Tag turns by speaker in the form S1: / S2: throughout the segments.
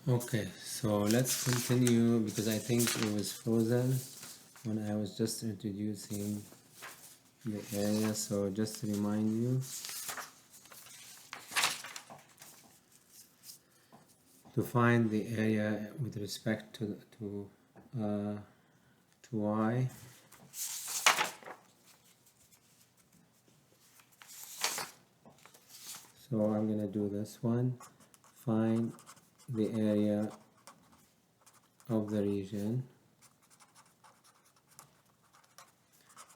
S1: Okay, so let's continue because I think it was frozen when I was just introducing the area. So just to remind you, to find the area with respect to y, so I'm gonna do this one. Find the area of the region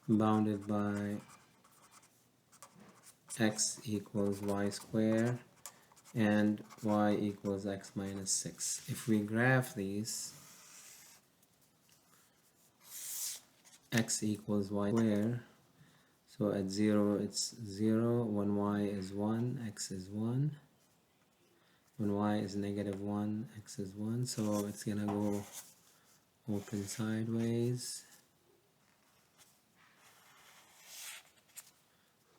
S1: bounded by x equals y squared and y equals x minus 6. If we graph these, x equals y squared, so at 0 it's 0, when y is 1, x is 1, when y is negative 1, x is 1, so it's gonna go open sideways,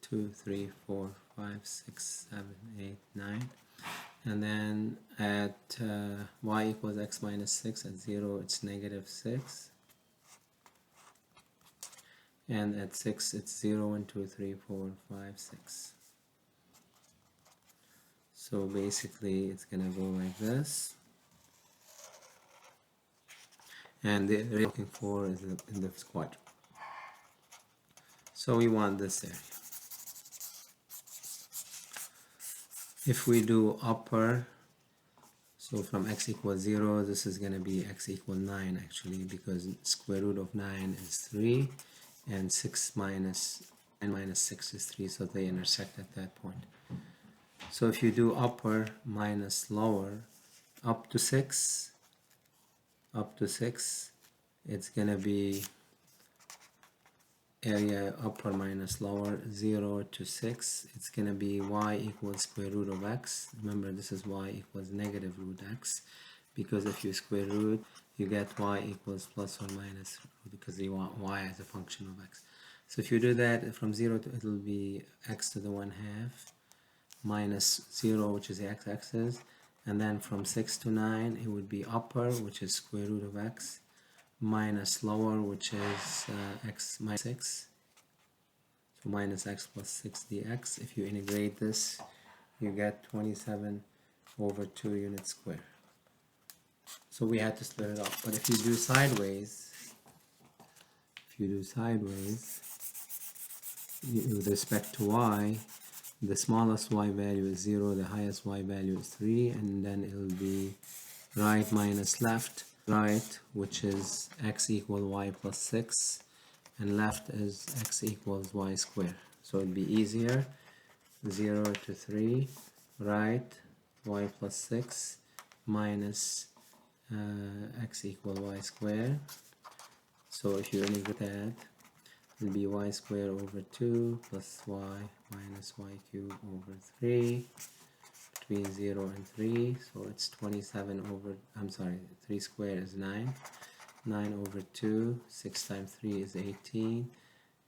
S1: 2, 3, 4, 5, 6, 7, 8, 9, and then at y equals x minus 6, at 0 it's negative 6, and at 6 it's 0, 1, 2, 3, 4, 5, 6. So basically it's gonna go like this, and the area we're looking for is in the quadrant. So we want this area. If we do upper, so from x equals 0, this is going to be x equals 9 actually, because square root of 9 is 3, and 6 minus 6 is 3, so they intersect at that point. So if you do upper minus lower, up to 6, it's going to be area upper minus lower, 0 to 6, it's going to be y equals square root of x. Remember, this is y equals negative root x, because if you square root, you get y equals plus or minus, because you want y as a function of x. So if you do that, from 0 to, it will be x to the 1/2 minus 0, which is the x-axis, and then from 6 to 9, it would be upper, which is square root of x, minus lower, which is x minus 6, so minus x plus 6 dx. If you integrate this, you get 27 over 2 units squared. So we had to split it up. But if you do sideways, with respect to y, the smallest y value is 0, the highest y value is 3, and then it will be right minus left, right, which is x equals y plus 6, and left is x equals y squared. So it'd be easier, 0 to 3, right, y plus 6, minus x equals y squared. So if you integrate that, it'll be y squared over 2 plus y minus y cubed over 3, between 0 and 3, so it's 27 over, 3 squared is 9, 9 over 2, 6 times 3 is 18,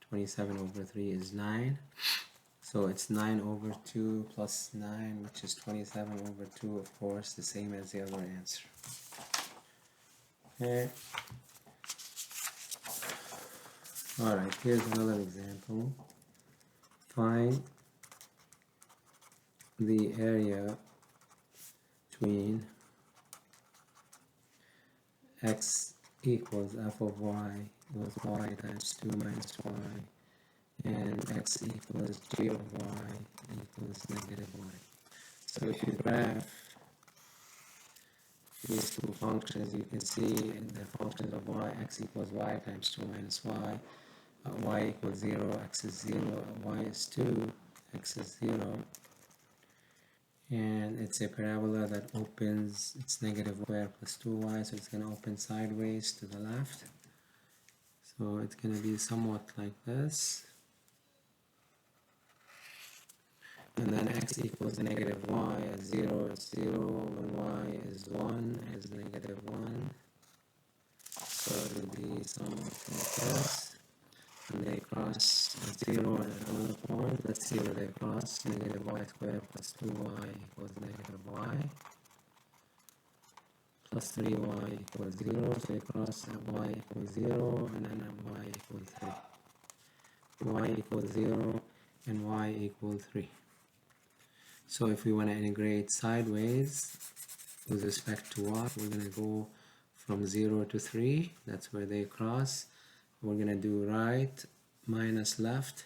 S1: 27 over 3 is 9, so it's 9 over 2 plus 9, which is 27 over 2, of course, the same as the other answer. Okay. Alright, here's another example. Find the area between x equals f of y equals y times 2 minus y, and x equals g of y equals negative y. So if you graph these two functions, you can see in the functions of y, x equals y times 2 minus y, y equals 0, x is 0, y is 2, x is 0, and it's a parabola that opens, it's negative y plus 2y, so it's going to open sideways to the left. So it's going to be somewhat like this. And then x equals negative y, at 0 is 0, when y is 1 is negative 1. So it will be somewhat like this. And they cross at 0 at another point. Let's see where they cross. Negative y squared plus 2y equals negative y. plus 3y equals 0, so you cross at y equals 0 and then at y equals 3. Y equals 0 and y equals 3. So if we want to integrate sideways with respect to y, we're going to go from 0 to 3, that's where they cross. We're going to do right minus left,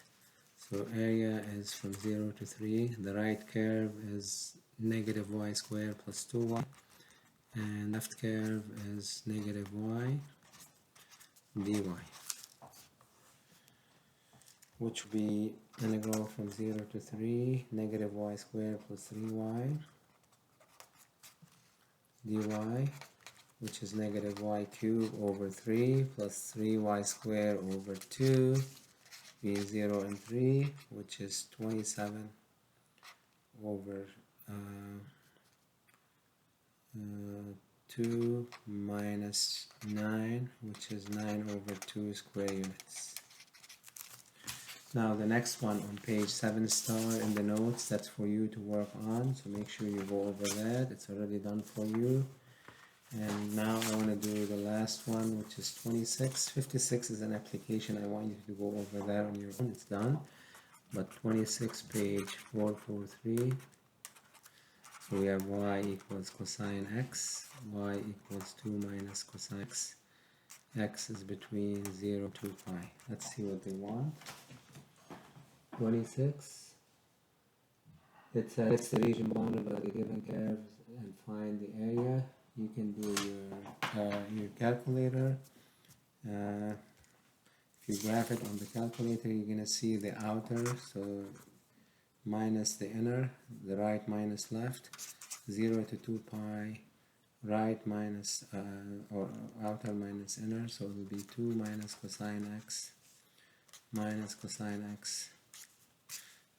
S1: so area is from 0 to 3. The right curve is negative y squared plus 2y, and left curve is negative y dy, which will be integral from 0 to 3, negative y squared plus 3y dy, which is negative y cubed over 3 plus 3y squared over 2, being 0 and 3, which is 27 over 2 minus 9, which is 9 over 2 square units. Now the next one on page 7 star in the notes, that's for you to work on, so make sure you go over that. It's already done for you. And now I want to do the last one, which is 26. 56 is an application. I want you to go over that on your own. It's done. But 26, page 443. So we have y equals cosine x. Y equals 2 minus cosine x. X is between 0 to pi. Let's see what they want. 26. It says the region bounded by the given curves and find the area. You can do your calculator. If you graph it on the calculator, you're going to see the outer, so minus the inner, the right minus left, 0 to 2 pi, right minus, or outer minus inner, so it will be 2 minus cosine x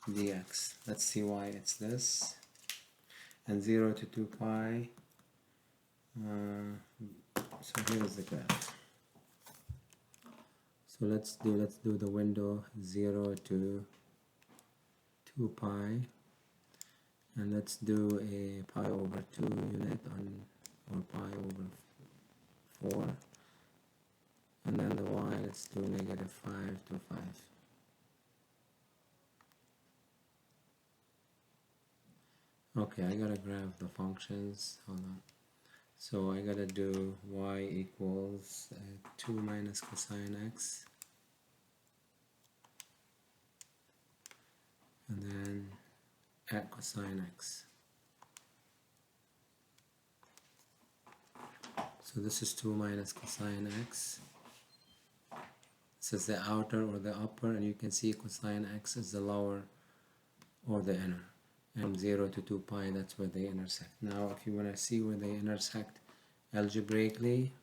S1: dx. Let's see why it's this. And 0 to 2 pi, so here's the graph. So let's do the window 0 to 2 pi, and let's do a pi over 2 unit on, or pi over 4, and then the y, let's do negative 5 to 5. Okay, I gotta graph the functions, hold on. So I gotta do y equals 2 minus cosine x, and then at cosine x. So this is 2 minus cosine x. This is the outer or the upper, and you can see cosine x is the lower or the inner. And 0 to 2 pi, that's where they intersect. Now if you want to see where they intersect algebraically,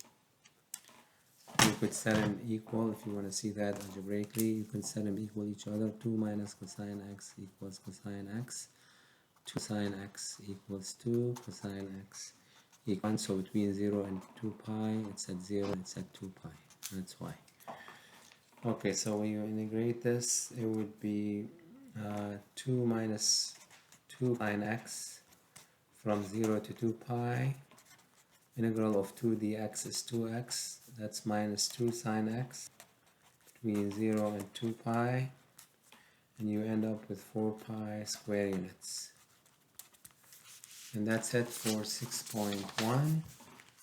S1: you could set them equal. If you want to see that algebraically, you can set them equal each other. 2 minus cosine x equals cosine x. 2 sine x equals 2 cosine x equals 1. So between 0 and 2 pi, it's at 0, it's at 2 pi. That's why. Okay, so when you integrate this, it would be 2 minus 2 sine x from 0 to 2 pi. Integral of 2 dx is 2x. That's minus 2 sine x between 0 and 2 pi. And you end up with 4 pi square units. And that's it for 6.1.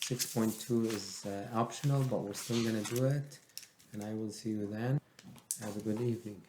S1: 6.2 is optional, but we're still going to do it. And I will see you then. Have a good evening.